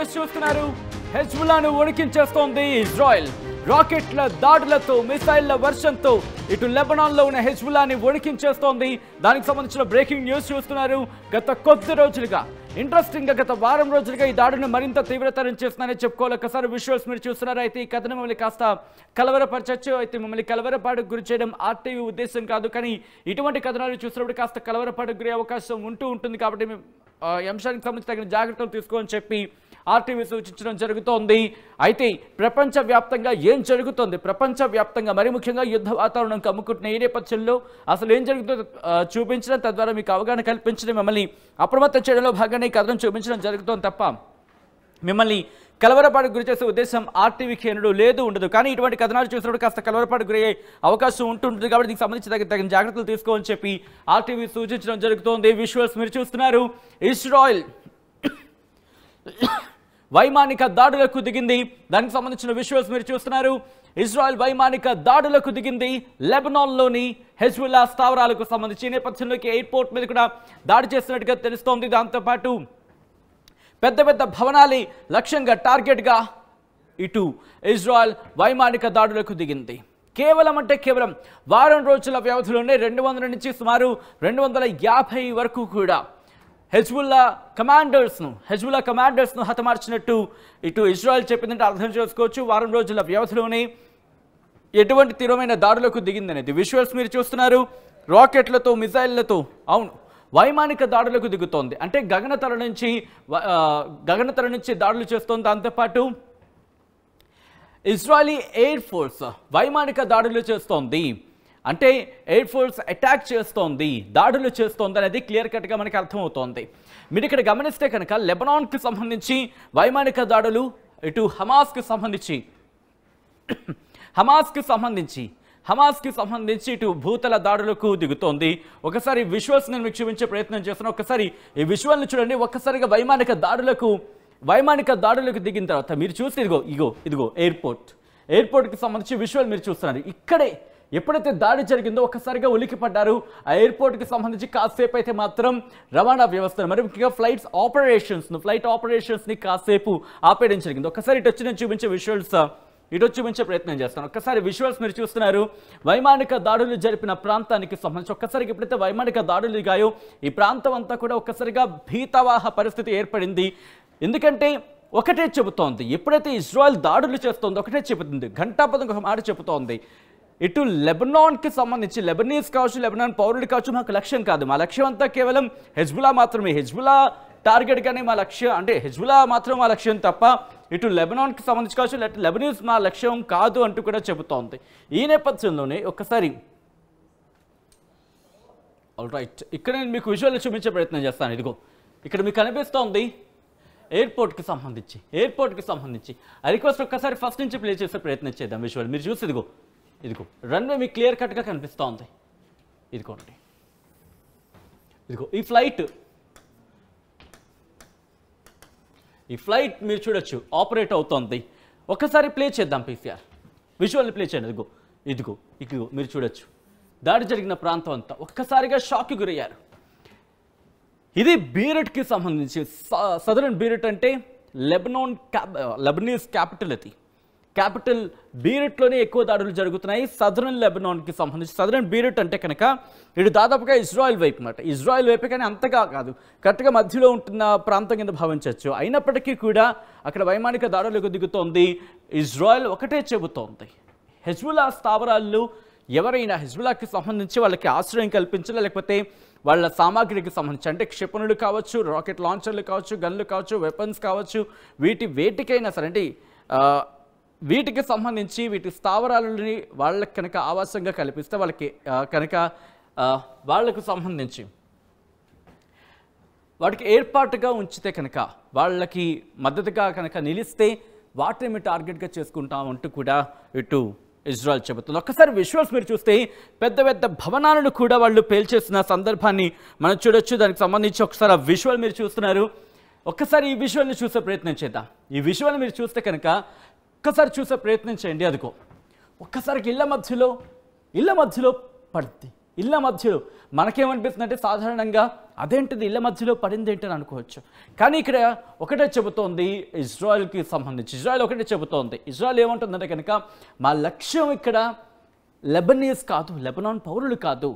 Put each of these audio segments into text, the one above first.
News చూస్తున్నారు. హెజ్బుల్లాను వణికించేస్తోంది Israel. రాకెట్ల దాడులతో, మిసైళ్ల వర్షంతో ఇటు లెబనాన్లో ఉన్న హెజ్బుల్లాని వణికించేస్తోంది. దానికి సంబంధించిన బ్రేకింగ్ న్యూస్ చూస్తున్నారు. గత కొద్ది రోజులుగా, ఇంట్రెస్టింగ్ గా గత వారం రోజులుగా ఈ దాడిని మరింత తీవ్రతరం చేస్తున్నారని చెప్పుకోవాలి. ఒకసారి విజువల్స్ మీరు చూస్తున్నారు. అయితే ఈ కథను మిమ్మల్ని కాస్త కలవరపరచచ్చు. అయితే మిమ్మల్ని కలవరపాటుకు గురి చేయడం ఆర్టీవీ ఉద్దేశం కాదు, కానీ ఇటువంటి కథనాలు చూసినప్పుడు కాస్త కలవరపాటుకు గురి అవకాశం ఉంటుంది. కాబట్టి అంశానికి సంబంధించి తగిన జాగ్రత్తలు తీసుకోని చెప్పి ఆర్టీవీ సూచించడం జరుగుతోంది. అయితే ప్రపంచవ్యాప్తంగా ఏం జరుగుతోంది, ప్రపంచవ్యాప్తంగా మరి ముఖ్యంగా యుద్ధ వాతావరణం కమ్ముకుంటున్న ఈ నేపథ్యంలో అసలు ఏం జరుగుతుందో చూపించడం, తద్వారా మీకు అవగాహన కల్పించడం, మిమ్మల్ని అప్రమత్తం చేయడంలో భాగంగా ఈ కథనం చూపించడం జరుగుతోంది తప్ప మిమ్మల్ని కలవరపాటుకు గురి చేసే ఉద్దేశం ఆర్టీవీకి ఎన్నడూ ఉండదు. కానీ ఇటువంటి కథనాలు చూసినప్పుడు కాస్త కలవరపాటుకు గురయ్యే అవకాశం ఉంటుంది. కాబట్టి దీనికి సంబంధించి తగిన జాగ్రత్తలు తీసుకోవాలని చెప్పి ఆర్టీవీ సూచించడం జరుగుతోంది. విజువల్స్ మీరు చూస్తున్నారు. ఇజ్రాయెల్ వైమానిక దాడులకు దిగింది. దానికి సంబంధించిన విజువల్స్ మీరు చూస్తున్నారు. ఇజ్రాయెల్ వైమానిక దాడులకు దిగింది లెబనాన్లోని హెజ్బుల్లా స్థావరాలకు సంబంధించి. నేపథ్యంలోకి ఎయిర్పోర్ట్ మీద కూడా దాడి చేస్తున్నట్టుగా తెలుస్తోంది. దాంతోపాటు పెద్ద పెద్ద భవనాలే లక్ష్యంగా, టార్గెట్గా ఇటు ఇజ్రాయెల్ వైమానిక దాడులకు దిగింది. కేవలం వారం రోజుల వ్యవధిలోనే 200 నుంచి సుమారు 250 వరకు కూడా హెజ్బుల్లా కమాండర్స్ను హతమార్చినట్టు ఇటు ఇజ్రాయెల్ చెప్పిందంటే అర్థం చేసుకోవచ్చు. వారం రోజుల వ్యవధిలోనే ఎటువంటి తీవ్రమైన దాడులకు దిగిందనేది. విజువల్స్ మీరు చూస్తున్నారు. రాకెట్లతో, మిసైళ్లతో, అవును, వైమానిక దాడులకు దిగుతోంది. అంటే గగనతల నుంచి దాడులు చేస్తోంది. దాంతోపాటు ఇజ్రాయలీ ఎయిర్ ఫోర్స్ వైమానిక దాడులు చేస్తోంది. అంటే ఎయిర్ ఫోర్స్ అటాక్ చేస్తోంది, దాడులు చేస్తోంది అనేది క్లియర్ కట్గా మనకి అర్థమవుతోంది. మీరు ఇక్కడ గమనిస్తే కనుక లెబనాన్కి సంబంధించి వైమానిక దాడులు, ఇటు హమాస్కి సంబంధించి ఇటు భూతల దాడులకు దిగుతోంది. ఒకసారి విజువల్స్ నేను మీకు చూపించే ప్రయత్నం చేస్తున్నాను. ఒకసారి ఈ విజువల్ని చూడండి. ఒక్కసారిగా వైమానిక దాడులకు దిగిన తర్వాత మీరు చూసి ఇదిగో ఎయిర్పోర్ట్కి సంబంధించి విజువల్ మీరు చూస్తున్నారు. ఇక్కడే ఎప్పుడైతే దాడి జరిగిందో ఒక్కసారిగా ఉలికి పడ్డారు. ఆ ఎయిర్పోర్ట్కి సంబంధించి కాసేపు అయితే మాత్రం రవాణా వ్యవస్థను, మరి ముఖ్యంగా ఫ్లైట్ ఆపరేషన్స్ని కాసేపు ఆపేయడం జరిగింది. ఒక్కసారి ఇటు వచ్చి నేను చూపించే ప్రయత్నం చేస్తాను. ఒక్కసారి విజువల్స్ మీరు చూస్తున్నారు. వైమానిక దాడులు జరిపిన ప్రాంతానికి సంబంధించి ఒక్కసారికి ఎప్పుడైతే వైమానిక దాడులు దిగాయో ఈ ప్రాంతం అంతా కూడా ఒక్కసారిగా భీతవాహ పరిస్థితి ఏర్పడింది. ఎందుకంటే ఒకటే చెబుతోంది, ఎప్పుడైతే ఇజ్రాయెల్ దాడులు చేస్తోందో ఒకటే చెబుతుంది, ఘంటాపథం ఒక మాట చెబుతోంది. ఇటు లెబనాన్కి సంబంధించి లెబనీస్ కావచ్చు, లెబనాన్ పౌరులు కావచ్చు, మాకు లక్ష్యం కాదు, మా లక్ష్యం అంతా కేవలం హెజ్బుల్లా మాత్రమే, హెజ్బుల్లా టార్గెట్గానే మా లక్ష్యం, అంటే హెజ్బుల్లా మాత్రం మా లక్ష్యం తప్ప ఇటు లెబనాన్కి సంబంధించి కావచ్చు, లెబనీస్ మా లక్ష్యం కాదు అంటూ కూడా చెబుతోంది. ఈ నేపథ్యంలోనే ఒక్కసారి ఆల్రైట్ ఇక్కడ నేను మీకు విజువల్ చూపించే ప్రయత్నం చేస్తాను. ఇదిగో ఇక్కడ మీకు కనిపిస్తోంది ఎయిర్పోర్ట్కి సంబంధించి ఆ రిక్వెస్ట్ ఒక్కసారి ఫస్ట్ నుంచి ప్లే చేసే ప్రయత్నం చేద్దాం. విజువల్ మీరు చూసి ఇదిగో రన్వే మీకు క్లియర్ కట్గా కనిపిస్తోంది. ఇదిగోండి, ఈ ఫ్లైట్ మీరు చూడొచ్చు ఆపరేట్ అవుతోంది. ఒక్కసారి ప్లే చేద్దాం పీసీఆర్ విజువల్ని ప్లే చేయండి. ఇదిగో మీరు చూడొచ్చు దాడి జరిగిన ప్రాంతం అంతా ఒక్కసారిగా షాక్కి గురయ్యారు. ఇది బీరట్కి సంబంధించి, సదరన్ బీరట్ అంటే లెబనీస్ క్యాపిటల్. అది క్యాపిటల్ బీరట్లోనే ఎక్కువ దాడులు జరుగుతున్నాయి సదరన్ లెబనాన్కి సంబంధించి. సదరన్ బీరట్ అంటే కనుక ఇటు దాదాపుగా ఇజ్రాయెల్ వైపు అన్నమాట. ఇజ్రాయెల్ వైపు కానీ అంతగా కాదు, కరెక్ట్గా మధ్యలో ఉంటున్న ప్రాంతం కింద భావించవచ్చు. అయినప్పటికీ కూడా అక్కడ వైమానిక దాడులకు దిగుతోంది. ఇజ్రాయెల్ ఒకటే చెబుతోంది, హెజ్బుల్లా స్థావరాలు ఎవరైనా హెజ్బుల్లాకి సంబంధించి వాళ్ళకి ఆశ్రయం కల్పించాలి, లేకపోతే వాళ్ళ సామాగ్రికి సంబంధించి, అంటే క్షిపణులు కావచ్చు, రాకెట్ లాంచర్లు కావచ్చు, గన్లు కావచ్చు, వెపన్స్ కావచ్చు, వేటికైనా సరే, అంటే వీటికి సంబంధించి వీటి స్థావరాలని వాళ్ళకి కనుక ఆవాసంగా కల్పిస్తే, వాళ్ళకి కనుక వాళ్లకు సంబంధించి వాటికి ఏర్పాటుగా ఉంచితే కనుక, వాళ్ళకి మద్దతుగా కనుక నిలిస్తే వాటిని టార్గెట్గా చేసుకుంటామంటూ కూడా ఇటు ఇజ్రాయెల్ చెబుతుంది. ఒక్కసారి విజువల్స్ మీరు చూస్తే పెద్ద పెద్ద భవనాలను కూడా వాళ్ళు పేల్చేసిన సందర్భాన్ని మనం చూడొచ్చు. దానికి సంబంధించి ఒకసారి ఆ విజువల్ మీరు చూస్తున్నారు. ఒక్కసారి ఈ విజువల్ని చూసే ప్రయత్నం చేద్దాం. ఈ విజువల్ మీరు చూస్తే కనుక ఒక్కసారి చూసే ప్రయత్నం చేయండి. అదిగో ఒక్కసారికి ఇళ్ళ మధ్యలో పడుద్ది. ఇళ్ళ మధ్యలో. మనకేమనిపిస్తుందంటే సాధారణంగా అదేంటిది ఇళ్ళ మధ్యలో పడింది ఏంటని అనుకోవచ్చు. కానీ ఇక్కడ ఒకటే చెబుతోంది ఇజ్రాయెల్కి సంబంధించి. ఇజ్రాయెల్ ఒకటే చెబుతోంది. ఇజ్రాయెల్ ఏమంటుందంటే కనుక మా లక్ష్యం ఇక్కడ లెబనీస్ కాదు, లెబనాన్ పౌరులు కాదు.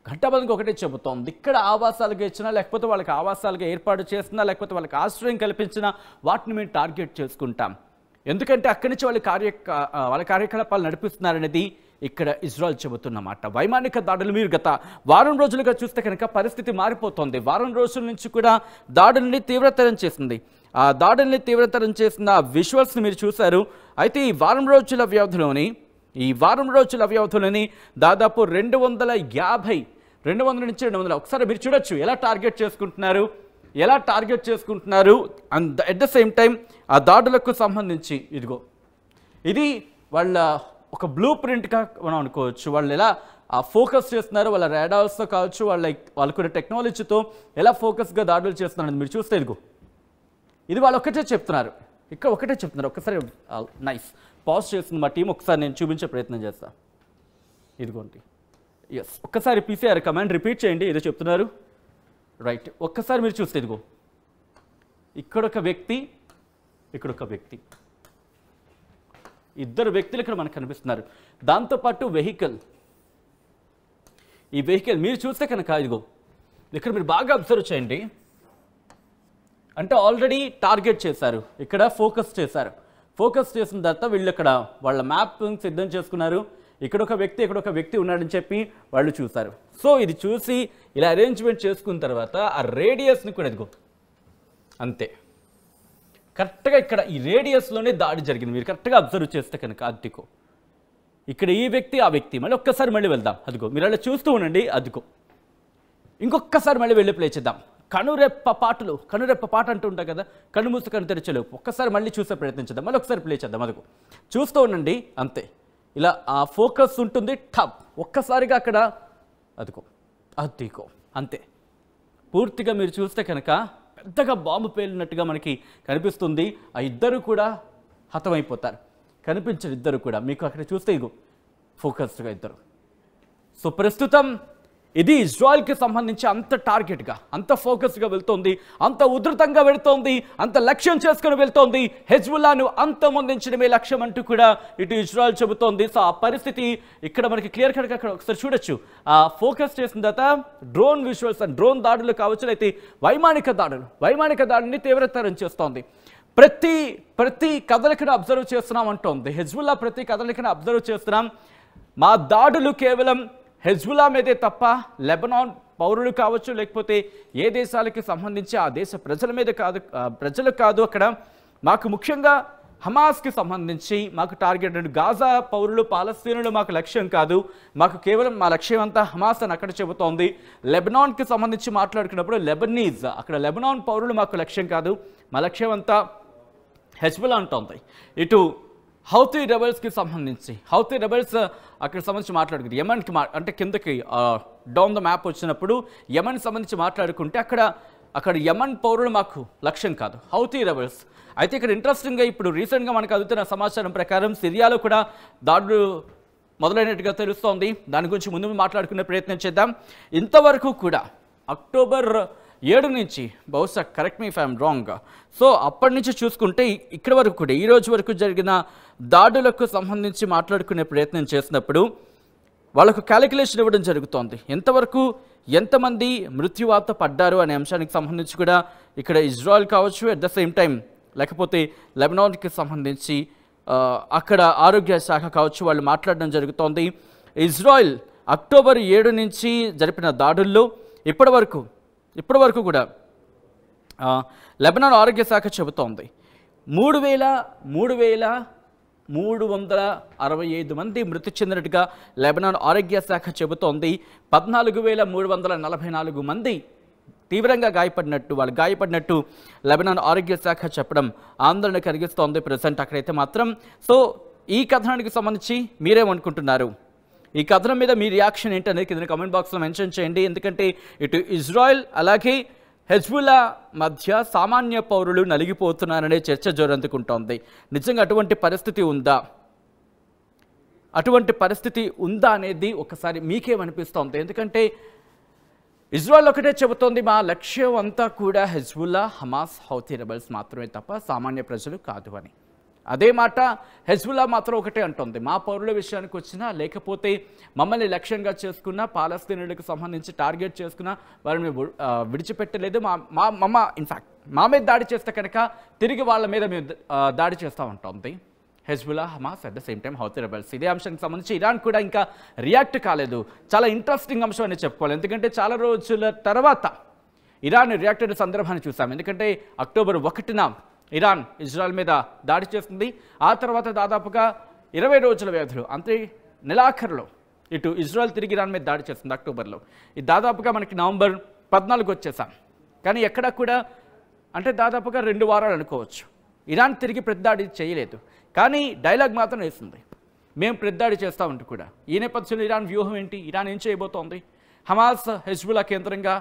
ఘంటాబద్ధంగా ఒకటే చెబుతోంది. ఇక్కడ ఆవాసాలుగా ఇచ్చినా, లేకపోతే వాళ్ళకి ఆవాసాలుగా ఏర్పాటు చేసినా, లేకపోతే వాళ్ళకి ఆశ్రయం కల్పించినా వాటిని మేము టార్గెట్ చేసుకుంటాం. ఎందుకంటే అక్కడి నుంచి వాళ్ళ కార్యకలాపాలు నడిపిస్తున్నారనేది ఇక్కడ ఇజ్రాయెల్ చెబుతున్నమాట. వైమానిక దాడులు మీరు గత వారం రోజులుగా చూస్తే కనుక పరిస్థితి మారిపోతుంది. వారం రోజుల నుంచి కూడా దాడుల్ని తీవ్రతరం చేసింది. ఆ దాడుల్ని తీవ్రతరం చేసిన విజువల్స్ని మీరు చూశారు. అయితే ఈ వారం రోజుల వ్యవధిలోని దాదాపు 200 నుంచి 200 ఒకసారి మీరు చూడొచ్చు ఎలా టార్గెట్ చేసుకుంటున్నారు and at the same time ఆ దాడులకు సంబంధించి ఇది వాళ్ళ ఒక బ్లూ ప్రింట్గా మనం అనుకోవచ్చు. వాళ్ళు ఎలా ఫోకస్ చేస్తున్నారు, వాళ్ళ రాడార్స్తో కావచ్చు, వాళ్ళకున్న టెక్నాలజీతో ఎలా ఫోకస్గా దాడులు చేస్తున్నారు మీరు చూస్తే ఇది వాళ్ళు ఒకటే చెప్తున్నారు. ఒకసారి నైస్ పాజ్ చేస్తుంది మా టీం. ఒకసారి నేను చూపించే ప్రయత్నం చేస్తాను. ఇదిగోండి, ఎస్, ఒక్కసారి పీసీఆర్ కమాండ్ రిపీట్ చేయండి. ఏదో చెప్తున్నారు, రైట్. ఒక్కసారి మీరు చూస్తే ఇక్కడొక వ్యక్తి, ఇద్దరు వ్యక్తులు ఇక్కడ మనకు కనిపిస్తున్నారు. దాంతోపాటు ఈ వెహికల్ మీరు చూస్తే కనుక ఇక్కడ మీరు బాగా అబ్జర్వ్ చేయండి. అంటే ఆల్రెడీ టార్గెట్ చేశారు, ఇక్కడ ఫోకస్ చేసిన తర్వాత వీళ్ళు ఇక్కడ వాళ్ళ మ్యాప్ సిద్ధం చేసుకున్నారు. ఇక్కడ ఒక వ్యక్తి ఉన్నాడని చెప్పి వాళ్ళు చూశారు. సో ఇది చూసి ఇలా అరేంజ్మెంట్ చేసుకున్న తర్వాత ఆ రేడియస్ని కూడా అంతే కరెక్ట్గా ఇక్కడ ఈ రేడియస్లోనే దాడి జరిగింది. మీరు కరెక్ట్గా అబ్జర్వ్ చేస్తే కనుక ఇక్కడ ఈ వ్యక్తి ఆ వ్యక్తి మళ్ళీ ఒక్కసారి మళ్ళీ వెళ్దాం. మీరు అలా చూస్తూ ఉండండి. ఇంకొకసారి మళ్ళీ వెళ్ళి ప్లే చేద్దాం. కనురెప్ప పాట అంటూ ఉంటాయి కదా, కన్ను మూసి కన్ను తెరిచేలోపు ఒక్కసారి మళ్ళీ చూసే ప్రయత్నించేద్దాం. మళ్ళీ ఒకసారి ప్లే చేద్దాం. చూస్తూ ఉండండి. అంతే ఇలా ఆ ఫోకస్ ఉంటుంది. ఒక్కసారిగా అక్కడ అంతే పూర్తిగా మీరు చూస్తే కనుక పెద్దగా బాంబు పేలినట్టుగా మనకి కనిపిస్తుంది. ఆ ఇద్దరు కూడా హతమైపోతారు. కనిపించరు ఇద్దరు కూడా మీకు అక్కడ చూస్తే ఫోకస్డ్గా ఇద్దరు. సో ప్రస్తుతం ఇది ఇజ్రాయెల్కి సంబంధించి అంత టార్గెట్గా, అంత ఫోకస్గా వెళ్తోంది, అంత ఉధృతంగా వెళుతోంది, అంత లక్ష్యం చేసుకుని వెళ్తోంది. హెజ్బుల్లాను అంతమొందించడమే లక్ష్యం అంటూ కూడా ఇటు ఇజ్రాయెల్ చెబుతోంది. సో ఆ పరిస్థితి ఇక్కడ మనకి క్లియర్ కట్గా అక్కడ ఒకసారి చూడొచ్చు. ఆ ఫోకస్ చేసిన తర్వాత డ్రోన్ విజువల్స్ అండ్ డ్రోన్ దాడులు కావచ్చు, అయితే వైమానిక దాడుల్ని తీవ్రతరం చేస్తోంది. ప్రతి కదలికను అబ్జర్వ్ చేస్తున్నాం అంటోంది హెజ్బుల్లా. ప్రతి కదలికను అబ్జర్వ్ చేస్తున్నాం. మా దాడులు కేవలం హెజ్బుల్లా మీదే తప్ప లెబనాన్ పౌరులు కావచ్చు, లేకపోతే ఏ దేశాలకి సంబంధించి ఆ దేశ ప్రజలు కాదు. అక్కడ మాకు ముఖ్యంగా హమాస్కి సంబంధించి మాకు టార్గెట్. గాజా పౌరులు, పాలస్తీనులు మాకు లక్ష్యం కాదు. మాకు కేవలం మా లక్ష్యం అంతా హమాస్ అని అక్కడ చెబుతోంది. లెబనాన్కి సంబంధించి మాట్లాడుకున్నప్పుడు అక్కడ లెబనాన్ పౌరులు మాకు లక్ష్యం కాదు, మా లక్ష్యం అంతా హెజ్బుల్లా అంటోంది. ఇటు హౌతీ రెబల్స్కి సంబంధించి అక్కడ సంబంధించి మాట్లాడుకుంది. యమన్కి అంటే కిందకి డౌన్ ద మ్యాప్ వచ్చినప్పుడు యమన్కి సంబంధించి మాట్లాడుకుంటే అక్కడ యమన్ పౌరులు మాకు లక్ష్యం కాదు, హౌతీ రెబల్స్. అయితే ఇక్కడ ఇంట్రెస్టింగ్గా ఇప్పుడు రీసెంట్గా మనకు అందుతున్న సమాచారం ప్రకారం సిరియాలో కూడా దాడులు మొదలైనట్టుగా తెలుస్తోంది. దాని గురించి ముందు మాట్లాడుకునే ప్రయత్నం చేద్దాం. ఇంతవరకు కూడా అక్టోబర్ 7 నుంచి, బహుశా correct me if I'm wrong, so అప్పటి నుంచి చూసుకుంటే ఇక్కడ వరకు కూడా ఈ రోజు వరకు జరిగిన దాడులకు సంబంధించి మాట్లాడుకునే ప్రయత్నం చేసినప్పుడు వాళ్ళకు క్యాలిక్యులేషన్ ఇవ్వడం జరుగుతోంది. ఎంతమంది మృత్యువాత పడ్డారు అనే అంశానికి సంబంధించి కూడా ఇక్కడ ఇజ్రాయెల్ కావచ్చు, అట్ ద సేమ్ టైం లేకపోతే లెబనాన్కి సంబంధించి అక్కడ ఆరోగ్య శాఖ కావచ్చు, వాళ్ళు మాట్లాడడం జరుగుతోంది. ఇజ్రాయెల్ అక్టోబర్ 7 నుంచి జరిపిన దాడుల్లో ఇప్పటి వరకు కూడా లెబనాన్ ఆరోగ్య శాఖ చెబుతోంది 3,365 మంది మృతి చెందినట్టుగా లెబనాన్ ఆరోగ్య శాఖ చెబుతోంది. 14,344 మంది తీవ్రంగా గాయపడినట్టు లెబనాన్ ఆరోగ్య శాఖ చెప్పడం ఆందోళన కలిగిస్తోంది ప్రజెంట్ అక్కడైతే మాత్రం. సో ఈ కథనానికి సంబంధించి మీరేమనుకుంటున్నారు? ఈ కథనం మీద మీ రియాక్షన్ ఏంటనేది కింద కామెంట్ బాక్స్లో మెన్షన్ చేయండి. ఎందుకంటే ఇటు ఇజ్రాయెల్ అలాగే హెజ్బుల్లా మధ్య సామాన్య పౌరులు నలిగిపోతున్నారనే చర్చ జోరందుకుంటోంది. నిజంగా అటువంటి పరిస్థితి ఉందా? అటువంటి పరిస్థితి ఉందా అనేది ఒకసారి మీకేమనిపిస్తోంది? ఎందుకంటే ఇజ్రాయెల్ ఒకటే చెబుతోంది, మా లక్ష్యం అంతా కూడా హెజ్బుల్లా, హమాస్, హౌతీ రెబెల్స్ మాత్రమే తప్ప సామాన్య ప్రజలు కాదు అని. అదే మాట హెజ్బుల్లా మాత్రం ఒకటే అంటోంది, మా పౌరుల విషయానికి వచ్చినా లేకపోతే మమ్మల్ని లక్ష్యంగా చేసుకున్న పాలస్తీనులకు సంబంధించి టార్గెట్ చేసుకున్న వారిని విడిచిపెట్టలేదు. ఇన్ఫ్యాక్ట్ మా మీద దాడి చేస్తే కనుక తిరిగి వాళ్ళ మీద మేము దాడి చేస్తూ ఉంటుంది Hezbollah, Hamas, at the same time Houthi rebels. ఇదే అంశానికి సంబంధించి ఇరాన్ కూడా ఇంకా రియాక్ట్ కాలేదు. చాలా ఇంట్రెస్టింగ్ అంశం అని చెప్పుకోవాలి. ఎందుకంటే చాలా రోజుల తర్వాత ఇరాన్ రియాక్ట్ అయిన సందర్భాన్ని చూసాం. ఎందుకంటే అక్టోబర్ 1న ఇరాన్ ఇజ్రాయెల్ మీద దాడి చేస్తుంది. ఆ తర్వాత దాదాపుగా 20 రోజుల వ్యవధిలో, అంటే నెలాఖరులో ఇటు ఇజ్రాయెల్ తిరిగి ఇరాన్ మీద దాడి చేస్తుంది అక్టోబర్లో. ఇది దాదాపుగా మనకి నవంబర్ 14 వచ్చేసాం. కానీ ఎక్కడా కూడా, అంటే దాదాపుగా 2 వారాలు అనుకోవచ్చు, ఇరాన్ తిరిగి ప్రతిదాడి చేయలేదు. కానీ డైలాగ్ మాత్రం వేస్తుంది, మేము ప్రతిదాడి చేస్తామంటూ కూడా. ఈ నేపథ్యంలో ఇరాన్ వ్యూహం ఏంటి? ఇరాన్ ఏం చేయబోతోంది? హమాస్, హెజ్బుల్లా కేంద్రంగా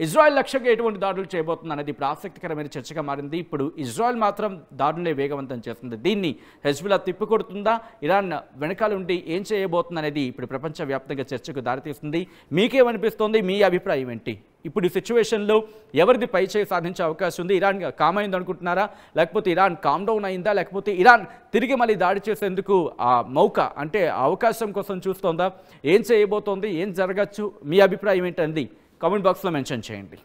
ఇజ్రాయెల్ లక్ష్యంగా ఎటువంటి దాడులు చేయబోతుంది అనేది ఇప్పుడు ఆసక్తికరమైన చర్చగా మారింది. ఇప్పుడు ఇజ్రాయెల్ మాత్రం దాడులే వేగవంతం చేస్తుంది. దీన్ని హెజ్బుల్లా తిప్పికొడుతుందా? ఇరాన్ వెనకాల ఉండి ఏం చేయబోతుంది అనేది ఇప్పుడు ప్రపంచవ్యాప్తంగా చర్చకు దారితీస్తుంది. మీకేమనిపిస్తోంది? మీ అభిప్రాయం ఏంటి? ఇప్పుడు ఈ సిచ్యువేషన్లో ఎవరిది పై చేయి సాధించే అవకాశం ఉంది? ఇరాన్ కామ్ అయింది అనుకుంటున్నారా? లేకపోతే ఇరాన్ కామ్ డౌన్ అయిందా? లేకపోతే ఇరాన్ తిరిగి మళ్ళీ దాడి చేసేందుకు ఆ మౌకా, అంటే అవకాశం కోసం చూస్తోందా? ఏం చేయబోతోంది? ఏం జరగచ్చు? మీ అభిప్రాయం ఏంటంది కామెంట్ బాక్స్లో మెన్షన్ చేయండి.